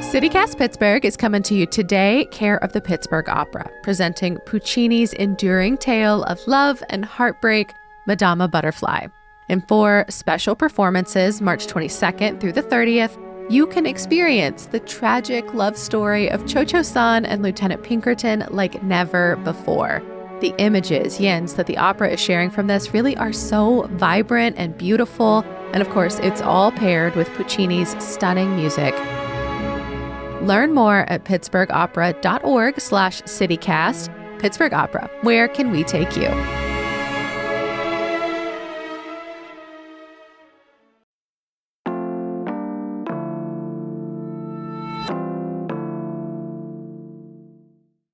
CityCast Pittsburgh is coming to you today, care of the Pittsburgh Opera, presenting Puccini's enduring tale of love and heartbreak, Madama Butterfly. In 4 special performances, March 22nd through the 30th, you can experience the tragic love story of Cho-Cho-san and Lieutenant Pinkerton like never before. The images, Jens, that the opera is sharing from this really are so vibrant and beautiful. And of course, it's all paired with Puccini's stunning music. Learn more at pittsburghopera.org/citycast. Pittsburgh Opera, where can we take you?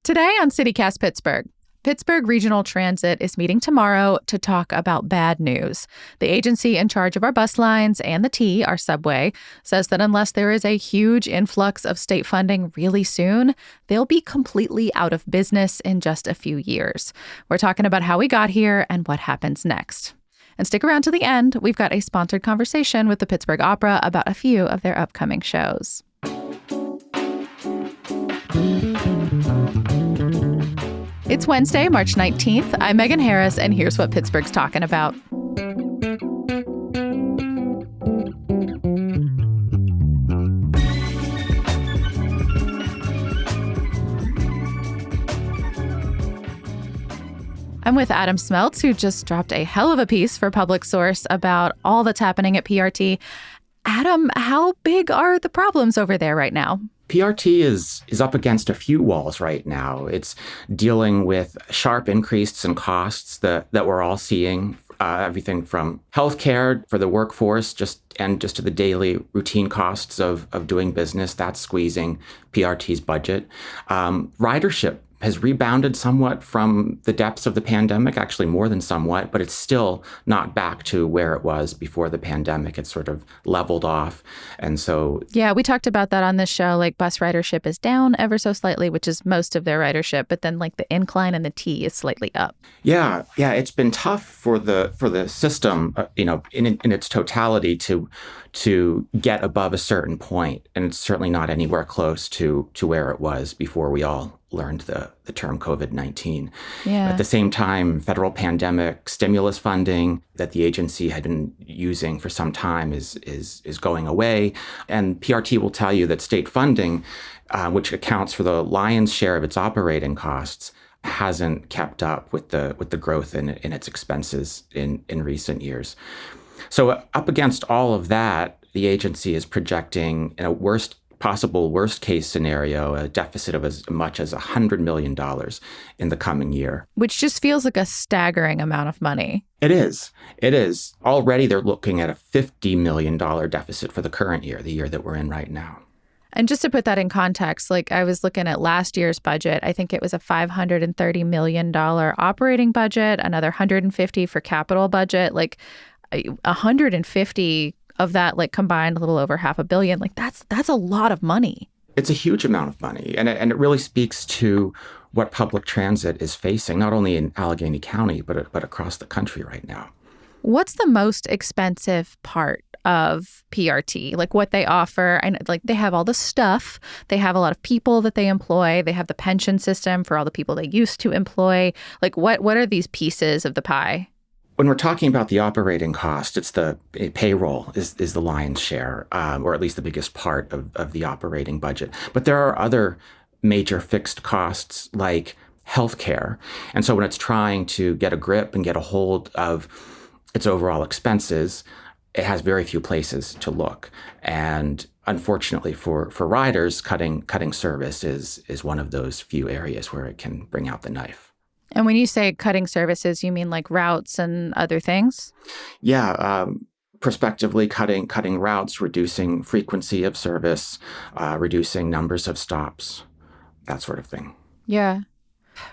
Today on CityCast Pittsburgh, Pittsburgh Regional Transit is meeting tomorrow to talk about bad news. The agency in charge of our bus lines and the T, our subway, says that unless there is a huge influx of state funding really soon, they'll be completely out of business in just a few years. We're talking about how we got here and what happens next. And stick around to the end. We've got a sponsored conversation with the Pittsburgh Opera about a few of their upcoming shows. It's Wednesday, March 19th. I'm Megan Harris, and here's what Pittsburgh's talking about. I'm with Adam Smeltz, who just dropped a hell of a piece for Public Source about all that's happening at PRT. Adam, how big are the problems over there right now? PRT is up against a few walls right now. It's dealing with sharp increases in costs that we're all seeing, everything from healthcare for the workforce, just to the daily routine costs of doing business. That's squeezing PRT's budget. Ridership has rebounded somewhat from the depths of the pandemic, actually more than somewhat, but it's still not back to where it was before the pandemic. It's sort of leveled off. And so... Yeah, we talked about that on this show. Like, bus ridership is down ever so slightly, which is most of their ridership. But then like the incline and the T is slightly up. Yeah, it's been tough for the system, in its totality to get above a certain point. And it's certainly not anywhere close to where it was before we all learned the term COVID-19. Yeah. At the same time, federal pandemic stimulus funding that the agency had been using for some time is going away. And PRT will tell you that state funding, which accounts for the lion's share of its operating costs, hasn't kept up with the growth in its expenses in recent years. So up against all of that, the agency is projecting in a worst case scenario, a deficit of as much as $100 million in the coming year. Which just feels like a staggering amount of money. It is. Already they're looking at a $50 million deficit for the current year, the year that we're in right now. And just to put that in context, like I was looking at last year's budget, I think it was a $530 million operating budget, another $150 for capital budget, like 150 of that, like combined a little over $500 million. Like that's a lot of money. It's a huge amount of money. And it really speaks to what public transit is facing, not only in Allegheny County, but across the country right now. What's the most expensive part of PRT? Like what they offer? And like they have all the stuff. They have a lot of people that they employ. They have the pension system for all the people they used to employ. Like what are these pieces of the pie? When we're talking about the operating cost, it's the payroll is the lion's share, or at least the biggest part of the operating budget. But there are other major fixed costs like healthcare. And so when it's trying to get a grip and get a hold of its overall expenses, it has very few places to look. And unfortunately for riders, cutting service is one of those few areas where it can bring out the knife. And when you say cutting services, you mean like routes and other things? Yeah, prospectively cutting routes, reducing frequency of service, reducing numbers of stops, that sort of thing. Yeah.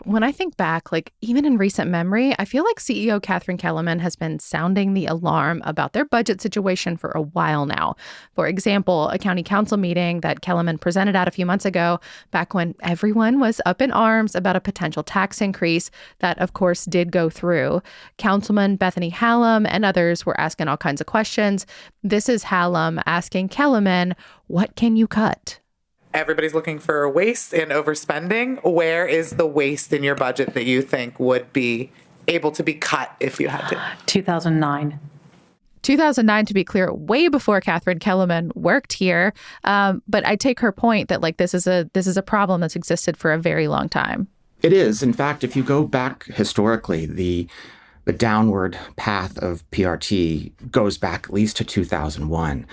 When I think back, like even in recent memory, I feel like CEO Catherine Kellerman has been sounding the alarm about their budget situation for a while now. For example, a county council meeting that Kellerman presented at a few months ago, back when everyone was up in arms about a potential tax increase that, of course, did go through. Councilman Bethany Hallam and others were asking all kinds of questions. This is Hallam asking Kellerman, what can you cut? everybody's looking for waste and overspending. Where is the waste in your budget that you think would be able to be cut if you had to? 2009. 2009, to be clear, way before Catherine Kellerman worked here. But I take her point that like this is a problem that's existed for a very long time. It is. In fact, if you go back historically, the downward path of PRT goes back at least to 2001.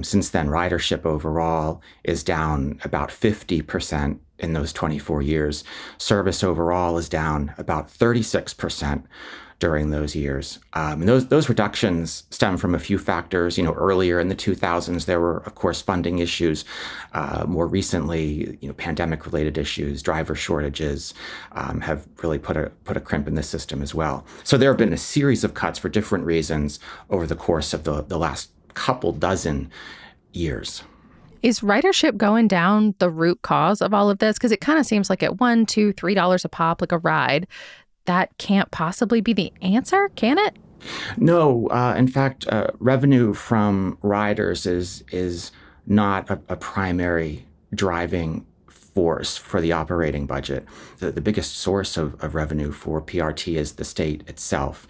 Since then, ridership overall is down about 50% in those 24 years. Service overall is down about 36% during those years. And those reductions stem from a few factors. Earlier in the 2000s, there were, of course, funding issues. More recently, pandemic-related issues, driver shortages have really put a crimp in the system as well. So there have been a series of cuts for different reasons over the course of the last couple dozen years. Is ridership going down the root cause of all of this? Because it kind of seems like at $1, $2, $3 a pop, like a ride, that can't possibly be the answer, can it? No. In fact, revenue from riders is not a primary driving force for the operating budget. The biggest source of revenue for PRT is the state itself.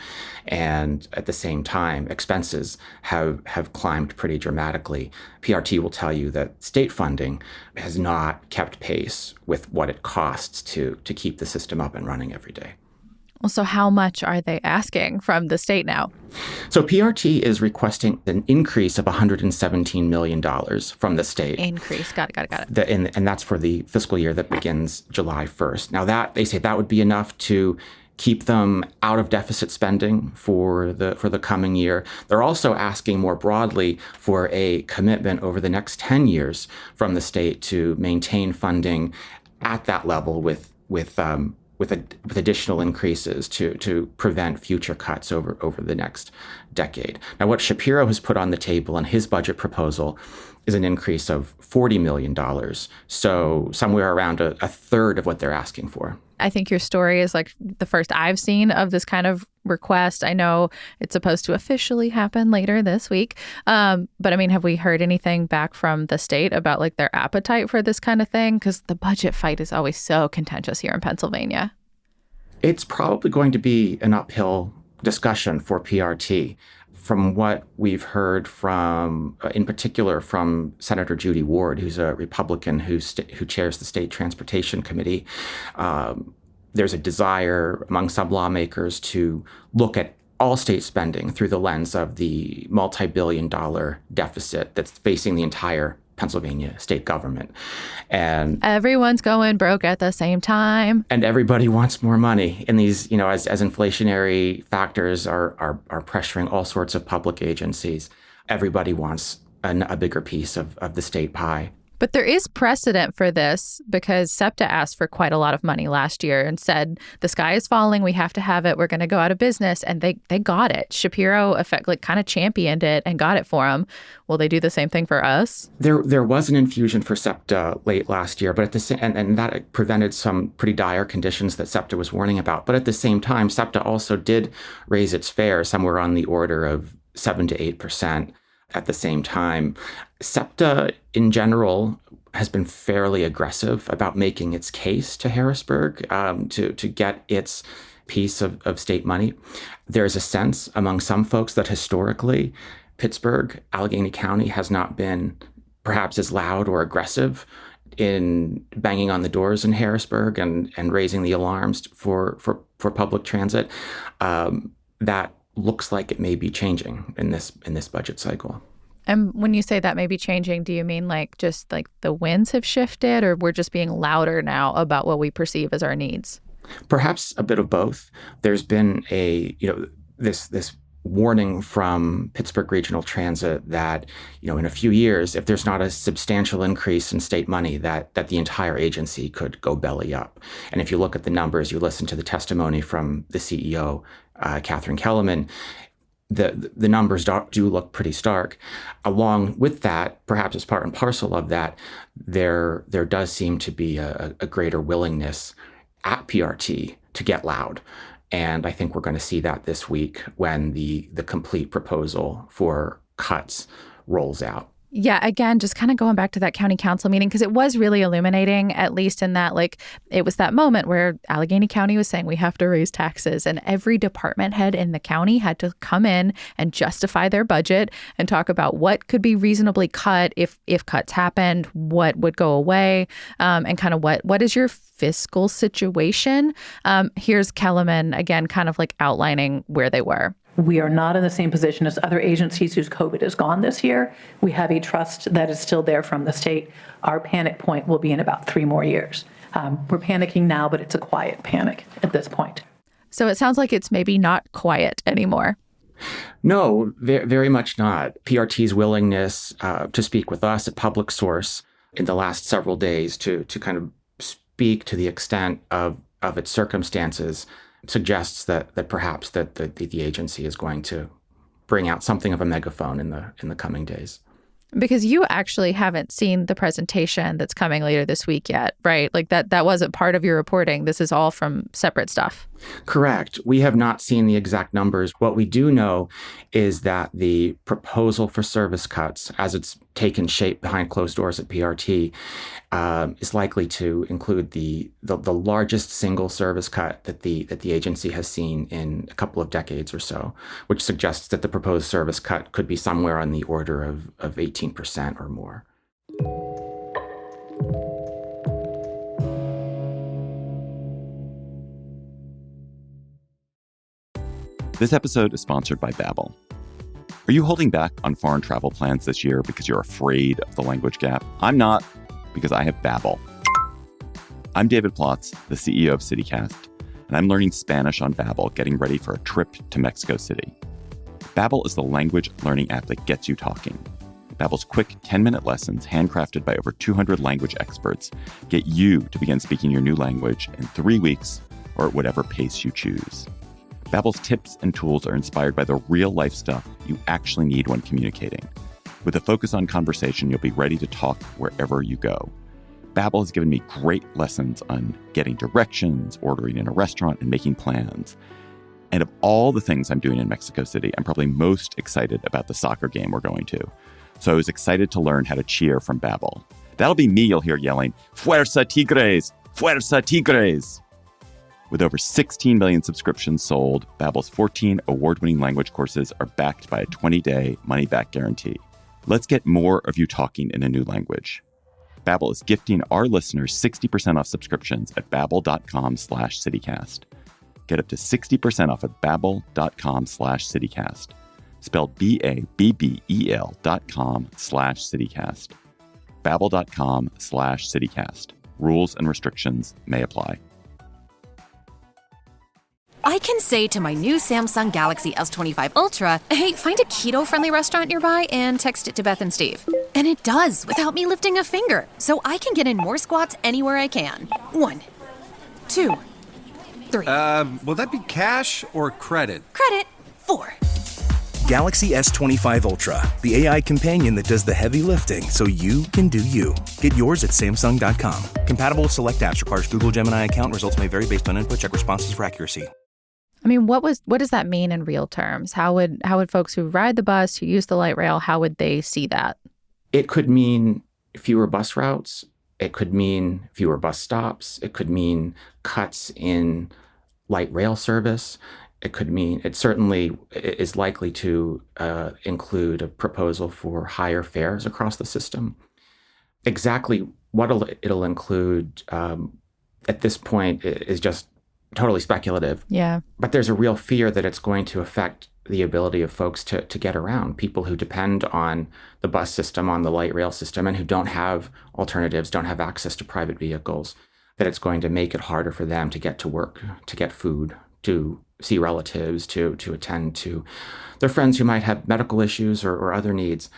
And at the same time, expenses have climbed pretty dramatically. PRT will tell you that state funding has not kept pace with what it costs to keep the system up and running every day. Well, so how much are they asking from the state now? So PRT is requesting an increase of $117 million from the state. Increase. Got it. And that's for the fiscal year that begins July 1st. Now they say that would be enough to keep them out of deficit spending for the coming year. They're also asking more broadly for a commitment over the next 10 years from the state to maintain funding at that level with additional increases to prevent future cuts over the next decade. Now, what Shapiro has put on the table in his budget proposal is an increase of $40 million, so somewhere around a third of what they're asking for. I think your story is like the first I've seen of this kind of request. I know it's supposed to officially happen later this week. But I mean, have we heard anything back from the state about like their appetite for this kind of thing? Because the budget fight is always so contentious here in Pennsylvania. It's probably going to be an uphill discussion for PRT. From what we've heard from, in particular, from Senator Judy Ward, who's a Republican who chairs the State Transportation Committee, there's a desire among some lawmakers to look at all state spending through the lens of the multi-billion-dollar deficit that's facing the entire Pennsylvania state government. And everyone's going broke at the same time. And everybody wants more money. And these, as inflationary factors are pressuring all sorts of public agencies, everybody wants a bigger piece of the state pie. But there is precedent for this because SEPTA asked for quite a lot of money last year and said, the sky is falling, we have to have it, we're going to go out of business. And they got it. Shapiro kind of championed it and got it for them. Will they do the same thing for us? There was an infusion for SEPTA late last year, but at the same and that prevented some pretty dire conditions that SEPTA was warning about. But at the same time, SEPTA also did raise its fare somewhere on the order of 7 to 8%. At the same time, SEPTA in general has been fairly aggressive about making its case to Harrisburg to get its piece of state money. There's a sense among some folks that historically Pittsburgh, Allegheny County has not been perhaps as loud or aggressive in banging on the doors in Harrisburg and raising the alarms for public transit. That looks like it may be changing in this budget cycle. And when you say that may be changing, do you mean just the winds have shifted, or we're just being louder now about what we perceive as our needs? Perhaps a bit of both. There's been this warning from Pittsburgh Regional Transit that, in a few years, if there's not a substantial increase in state money, that the entire agency could go belly up. And if you look at the numbers, you listen to the testimony from the CEO, Catherine Kellerman, the numbers do look pretty stark. Along with that, perhaps as part and parcel of that, there does seem to be a greater willingness at PRT to get loud. And I think we're going to see that this week when the complete proposal for cuts rolls out. Yeah, again, just kind of going back to that county council meeting, because it was really illuminating, at least in that, like, it was that moment where Allegheny County was saying we have to raise taxes, and every department head in the county had to come in and justify their budget and talk about what could be reasonably cut if cuts happened, what would go away, and kind of what is your fiscal situation. Here's Kellerman again, kind of like outlining where they were. We are not in the same position as other agencies whose COVID is gone this year. We have a trust that is still there from the state. Our panic point will be in about 3 more years. We're panicking now, but it's a quiet panic at this point. So it sounds like it's maybe not quiet anymore. No, very much not. PRT's willingness to speak with us at Public Source in the last several days to kind of speak to the extent of its circumstances suggests that perhaps that the agency is going to bring out something of a megaphone in the coming days. Because you actually haven't seen the presentation that's coming later this week yet, right? Like that wasn't part of your reporting. This is all from separate stuff. Correct. We have not seen the exact numbers. What we do know is that the proposal for service cuts, as it's taken shape behind closed doors at PRT, is likely to include the largest single service cut that the agency has seen in a couple of decades or so, which suggests that the proposed service cut could be somewhere on the order of 18% or more. This episode is sponsored by Babbel. Are you holding back on foreign travel plans this year because you're afraid of the language gap? I'm not, because I have Babbel. I'm David Plotz, the CEO of CityCast, and I'm learning Spanish on Babbel, getting ready for a trip to Mexico City. Babbel is the language learning app that gets you talking. Babbel's quick 10-minute lessons, handcrafted by over 200 language experts, get you to begin speaking your new language in 3 weeks or at whatever pace you choose. Babbel's tips and tools are inspired by the real-life stuff you actually need when communicating. With a focus on conversation, you'll be ready to talk wherever you go. Babbel has given me great lessons on getting directions, ordering in a restaurant, and making plans. And of all the things I'm doing in Mexico City, I'm probably most excited about the soccer game we're going to. So I was excited to learn how to cheer from Babbel. That'll be me you'll hear yelling, "Fuerza Tigres! Fuerza Tigres!" With over 16 million subscriptions sold, Babbel's 14 award-winning language courses are backed by a 20-day money-back guarantee. Let's get more of you talking in a new language. Babbel is gifting our listeners 60% off subscriptions at babbel.com/citycast. Get up to 60% off at babbel.com/citycast. Spelled BABBEL.com/citycast. Babbel.com/citycast. Rules and restrictions may apply. I can say to my new Samsung Galaxy S25 Ultra, hey, find a keto-friendly restaurant nearby and text it to Beth and Steve. And it does without me lifting a finger, so I can get in more squats anywhere I can. 1, 2, 3. Will that be cash or credit? Credit. 4. Galaxy S25 Ultra, the AI companion that does the heavy lifting so you can do you. Get yours at Samsung.com. Compatible with select apps. Requires Google Gemini account. Results may vary based on input. Check responses for accuracy. I mean, what does that mean in real terms? How would folks who ride the bus, who use the light rail, how would they see that? It could mean fewer bus routes. It could mean fewer bus stops. It could mean cuts in light rail service. It certainly is likely to include a proposal for higher fares across the system. Exactly what it'll include at this point is just totally speculative. Yeah. But there's a real fear that it's going to affect the ability of folks to get around, people who depend on the bus system, on the light rail system, and who don't have alternatives, don't have access to private vehicles, that it's going to make it harder for them to get to work, to get food, to see relatives, to attend to their friends who might have medical issues or other needs.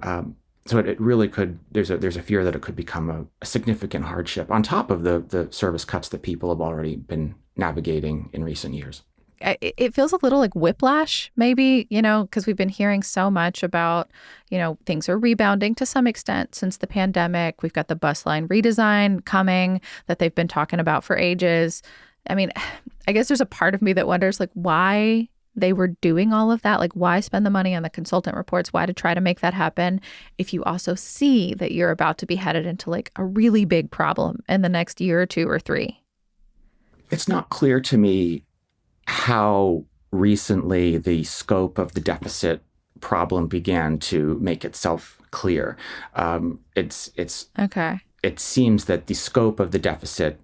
So it really could, there's a fear that it could become a significant hardship on top of the service cuts that people have already been navigating in recent years. It feels a little like whiplash, maybe, because we've been hearing so much about, things are rebounding to some extent since the pandemic. We've got the bus line redesign coming that they've been talking about for ages. I mean, I guess there's a part of me that wonders, like, why they were doing all of that? Like, why spend the money on the consultant reports? Why to try to make that happen if you also see that you're about to be headed into like a really big problem in the next year or 2 or 3? It's not clear to me how recently the scope of the deficit problem began to make itself clear. Okay. It seems that the scope of the deficit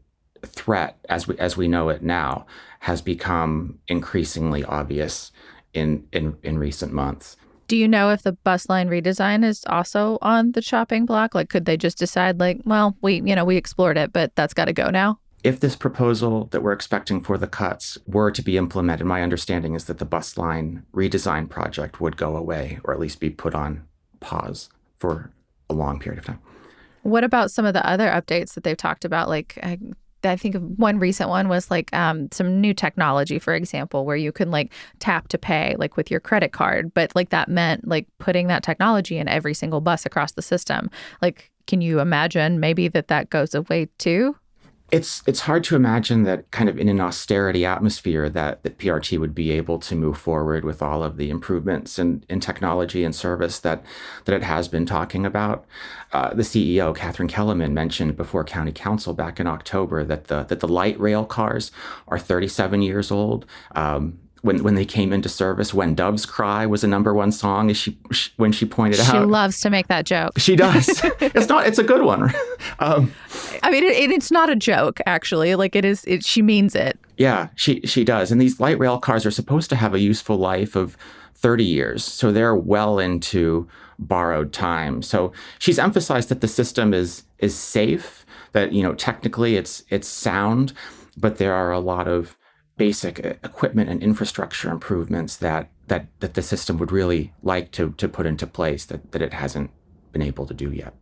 threat, as we know it now, has become increasingly obvious in recent months. Do you know if the bus line redesign is also on the chopping block? Like, could they just decide, like, well, we explored it, but that's got to go now? If this proposal that we're expecting for the cuts were to be implemented, my understanding is that the bus line redesign project would go away, or at least be put on pause for a long period of time. What about some of the other updates that they've talked about? Like, I think one recent one was like some new technology, for example, where you can like tap to pay like with your credit card. But like that meant like putting that technology in every single bus across the system. Like, can you imagine maybe that goes away too? It's hard to imagine that kind of in an austerity atmosphere that PRT would be able to move forward with all of the improvements in technology and service that it has been talking about. The CEO, Catherine Kellerman, mentioned before County Council back in October that the light rail cars are 37 years old. When they came into service, When Doves Cry was a #1 song, as when she pointed out. She loves to make that joke. She does. It's a good one. I mean, it's not a joke, actually. Like, she means it. Yeah, she does. And these light rail cars are supposed to have a useful life of 30 years. So they're well into borrowed time. So she's emphasized that the system is safe, that, technically it's sound, but there are a lot of basic equipment and infrastructure improvements that the system would really like to put into place that it hasn't been able to do yet.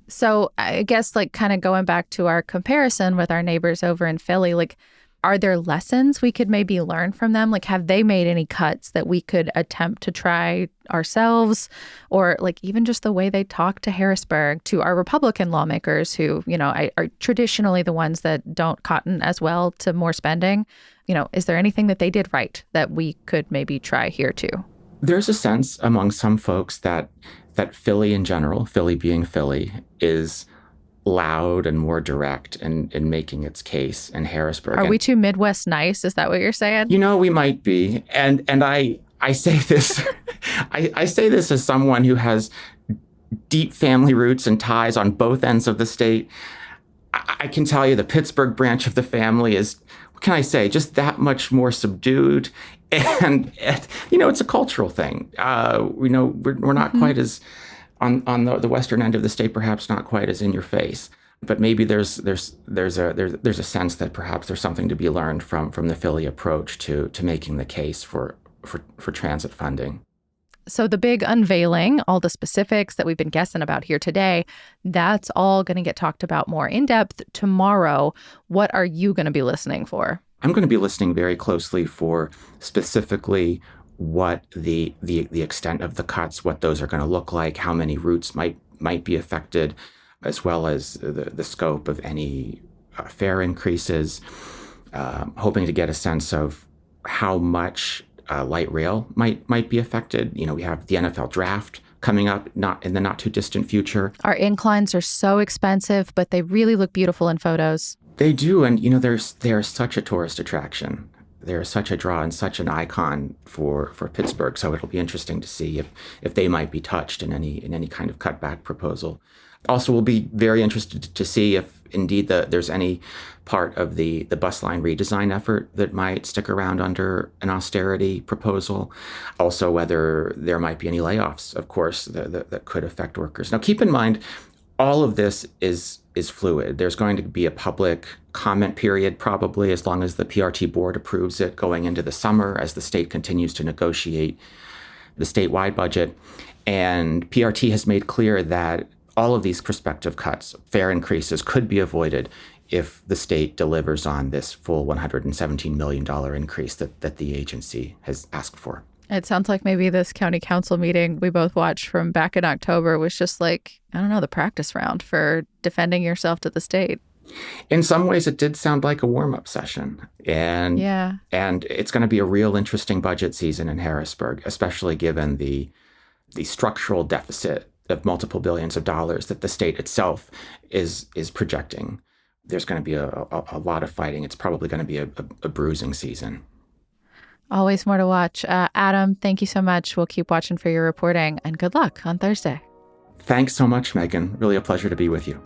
So I guess like kind of going back to our comparison with our neighbors over in Philly, like, are there lessons we could maybe learn from them? Like, have they made any cuts that we could attempt to try ourselves? Or like even just the way they talk to Harrisburg, to our Republican lawmakers who, are traditionally the ones that don't cotton as well to more spending. Is there anything that they did right that we could maybe try here too? There's a sense among some folks that Philly in general, Philly being Philly, is loud and more direct in making its case in Harrisburg. Are we too Midwest nice? Is that what you're saying? We might be. And I say this, I say this as someone who has deep family roots and ties on both ends of the state. I can tell you the Pittsburgh branch of the family is, what can I say, just that much more subdued. And it's a cultural thing. We're not quite as on the western end of the state, perhaps not quite as in your face. But maybe there's a sense that perhaps there's something to be learned from the Philly approach to making the case for transit funding. So the big unveiling, all the specifics that we've been guessing about here today, that's all going to get talked about more in depth tomorrow. What are you going to be listening for? I'm going to be listening very closely for specifically what the extent of the cuts, what those are going to look like, how many routes might be affected, as well as the scope of any fare increases, hoping to get a sense of how much light rail might be affected. We have the NFL draft coming up, not in the not too distant future. Our inclines are so expensive, but they really look beautiful in photos. They do, and they're such a tourist attraction. They're such a draw and such an icon for Pittsburgh. So it'll be interesting to see if they might be touched in any kind of cutback proposal. Also, we'll be very interested to see if indeed there's any part of the bus line redesign effort that might stick around under an austerity proposal. Also, whether there might be any layoffs, of course, that could affect workers. Now, keep in mind, all of this is fluid. There's going to be a public comment period, probably, as long as the PRT board approves it, going into the summer as the state continues to negotiate the statewide budget. And PRT has made clear that all of these prospective cuts, fare increases, could be avoided if the state delivers on this full $117 million increase that the agency has asked for. It sounds like maybe this county council meeting we both watched from back in October was just like, I don't know, the practice round for defending yourself to the state. In some ways, it did sound like a warm-up session. And it's going to be a real interesting budget season in Harrisburg, especially given the structural deficit of multiple billions of dollars that the state itself is projecting. There's going to be a lot of fighting. It's probably going to be a bruising season. Always more to watch. Adam, thank you so much. We'll keep watching for your reporting, and good luck on Thursday. Thanks so much, Megan. Really a pleasure to be with you.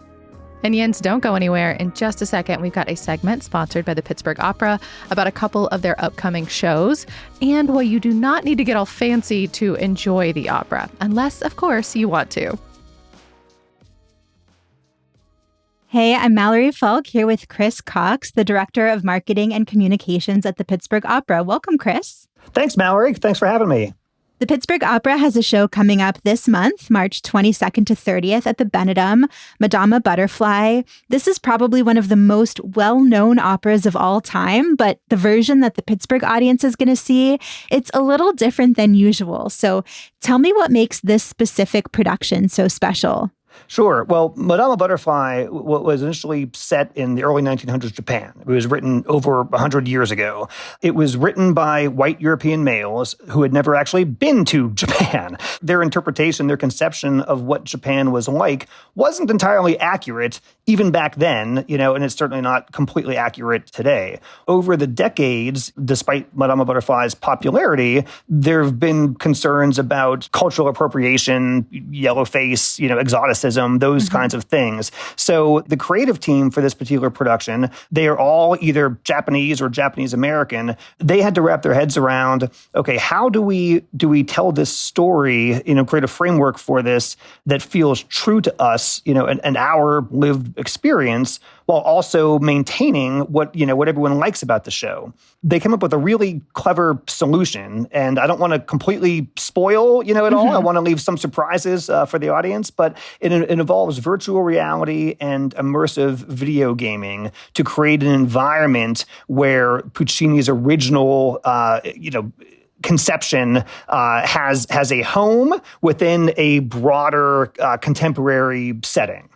And Jens, don't go anywhere. In just a second, we've got a segment sponsored by the Pittsburgh Opera about a couple of their upcoming shows and why you do not need to get all fancy to enjoy the opera, unless, of course, you want to. Hey, I'm Mallory Falk here with Chris Cox, the Director of Marketing and Communications at the Pittsburgh Opera. Welcome, Chris. Thanks, Mallory. Thanks for having me. The Pittsburgh Opera has a show coming up this month, March 22nd to 30th at the Benedum, Madama Butterfly. This is probably one of the most well-known operas of all time, but the version that the Pittsburgh audience is going to see, it's a little different than usual. So tell me what makes this specific production so special. Sure. Well, Madama Butterfly was initially set in the early 1900s Japan. It was written over 100 years ago. It was written by white European males who had never actually been to Japan. Their interpretation, their conception of what Japan was like wasn't entirely accurate even back then, and it's certainly not completely accurate today. Over the decades, despite Madama Butterfly's popularity, there have been concerns about cultural appropriation, yellowface, exoticism, those kinds of things. So the creative team for this particular production, they are all either Japanese or Japanese American. They had to wrap their heads around, okay, how do we tell this story, create a framework for this that feels true to us, and our lived experience, while also maintaining what everyone likes about the show. They came up with a really clever solution, and I don't want to completely spoil, it all. I want to leave some surprises for the audience, but it involves virtual reality and immersive video gaming to create an environment where Puccini's original, conception has a home within a broader contemporary setting.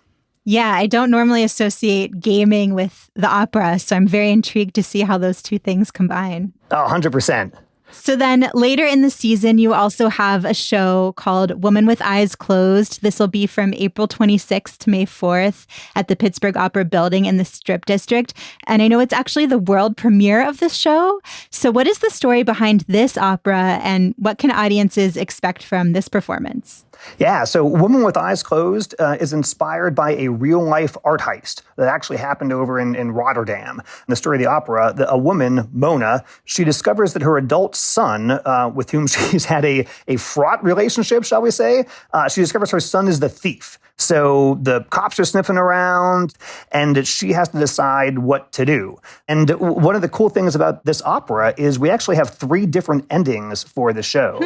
Yeah, I don't normally associate gaming with the opera, so I'm very intrigued to see how those two things combine. 100%. So then later in the season, you also have a show called Woman with Eyes Closed. This will be from April 26th to May 4th at the Pittsburgh Opera Building in the Strip District. And I know it's actually the world premiere of this show. So what is the story behind this opera, and what can audiences expect from this performance? Yeah, so Woman with Eyes Closed is inspired by a real-life art heist that actually happened over in Rotterdam. In the story of the opera, a woman, Mona, she discovers that her adult son, with whom she's had a fraught relationship, shall we say, she discovers her son is the thief. So the cops are sniffing around, and she has to decide what to do. And one of the cool things about this opera is we actually have 3 different endings for the show,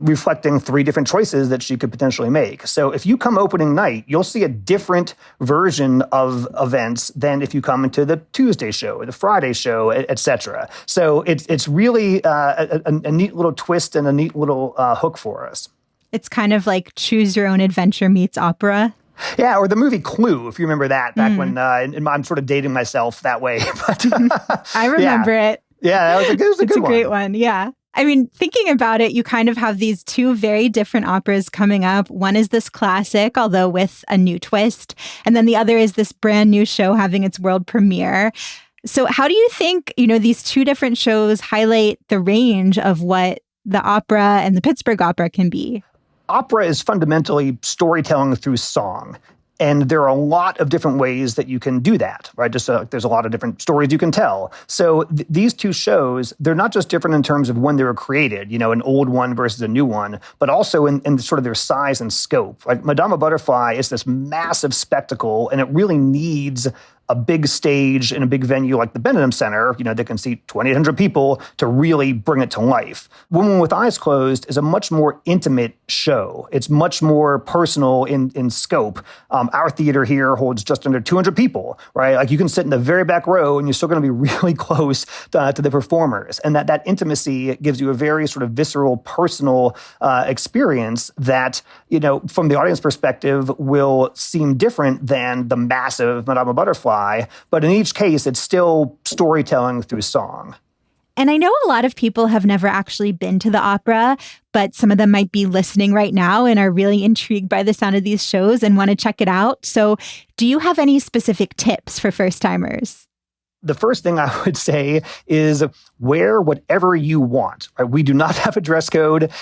reflecting 3 different choices that she could potentially make. So if you come opening night, you'll see a different version of events than if you come into the Tuesday show or the Friday show, etc. So it's really a neat little twist and a neat little hook for us. It's kind of like Choose Your Own Adventure meets opera. Yeah, or the movie Clue, if you remember that, back when, and I'm sort of dating myself that way. But I remember it. Yeah, it was a good one. It's a great one, yeah. I mean, thinking about it, you kind of have these 2 very different operas coming up. One is this classic, although with a new twist. And then the other is this brand new show having its world premiere. So how do you think, these 2 different shows highlight the range of what the opera and the Pittsburgh Opera can be? Opera is fundamentally storytelling through song. And there are a lot of different ways that you can do that, right? Just there's a lot of different stories you can tell. So these 2 shows, they're not just different in terms of when they were created, an old one versus a new one, but also in sort of their size and scope. Like Madama Butterfly is this massive spectacle, and it really needs a big stage in a big venue like the Benedum Center, that can seat 2,800 people to really bring it to life. Woman with Eyes Closed is a much more intimate show. It's much more personal in scope. Our theater here holds just under 200 people, right? Like you can sit in the very back row and you're still going to be really close to the performers. And that intimacy gives you a very sort of visceral, personal experience that, from the audience perspective will seem different than the massive Madama Butterfly butterfly, but in each case, it's still storytelling through song. And I know a lot of people have never actually been to the opera, but some of them might be listening right now and are really intrigued by the sound of these shows and want to check it out. So do you have any specific tips for first-timers? The first thing I would say is wear whatever you want. Right? We do not have a dress code.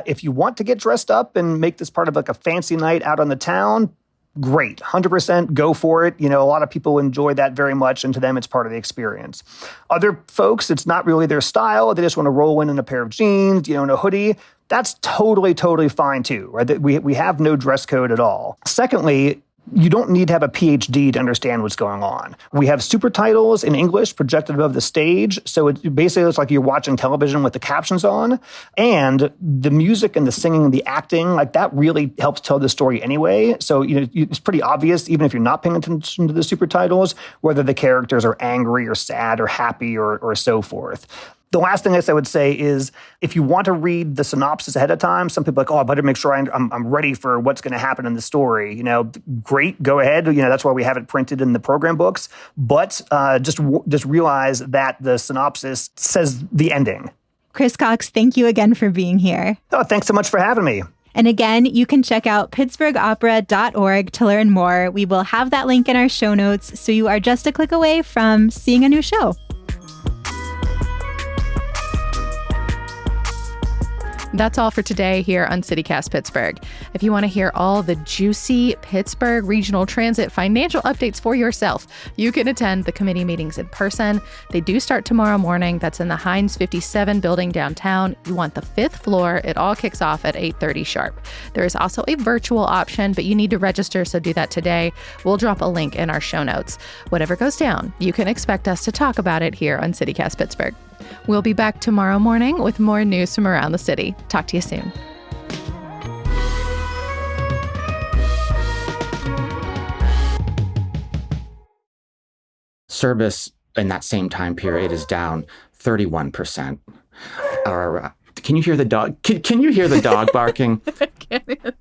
If you want to get dressed up and make this part of like a fancy night out on the town, great. 100% go for it. A lot of people enjoy that very much, and to them, it's part of the experience. Other folks, it's not really their style. They just want to roll in a pair of jeans, and a hoodie. That's totally, totally fine too, right? We have no dress code at all. Secondly, you don't need to have a PhD to understand what's going on. We have super titles in English projected above the stage, so it basically looks like you're watching television with the captions on. And the music and the singing and the acting, like that really helps tell the story anyway. So it's pretty obvious, even if you're not paying attention to the super titles, whether the characters are angry or sad or happy or so forth. The last thing I would say is if you want to read the synopsis ahead of time, some people are like, I better make sure I'm ready for what's going to happen in the story. Great, go ahead. That's why we have it printed in the program books. But just realize that the synopsis says the ending. Chris Cox, thank you again for being here. Oh, thanks so much for having me. And again, you can check out pittsburghopera.org to learn more. We will have that link in our show notes, so you are just a click away from seeing a new show. That's all for today here on CityCast Pittsburgh. If you want to hear all the juicy Pittsburgh Regional Transit financial updates for yourself, you can attend the committee meetings in person. They do start tomorrow morning. That's in the Heinz 57 building downtown. You want the 5th floor. It all kicks off at 8:30 sharp. There is also a virtual option, but you need to register, so do that today. We'll drop a link in our show notes. Whatever goes down, you can expect us to talk about it here on CityCast Pittsburgh. We'll be back tomorrow morning with more news from around the city. Talk to you soon. Service in that same time period is down 31%. Can you hear the dog? Can you hear the dog barking? I can't.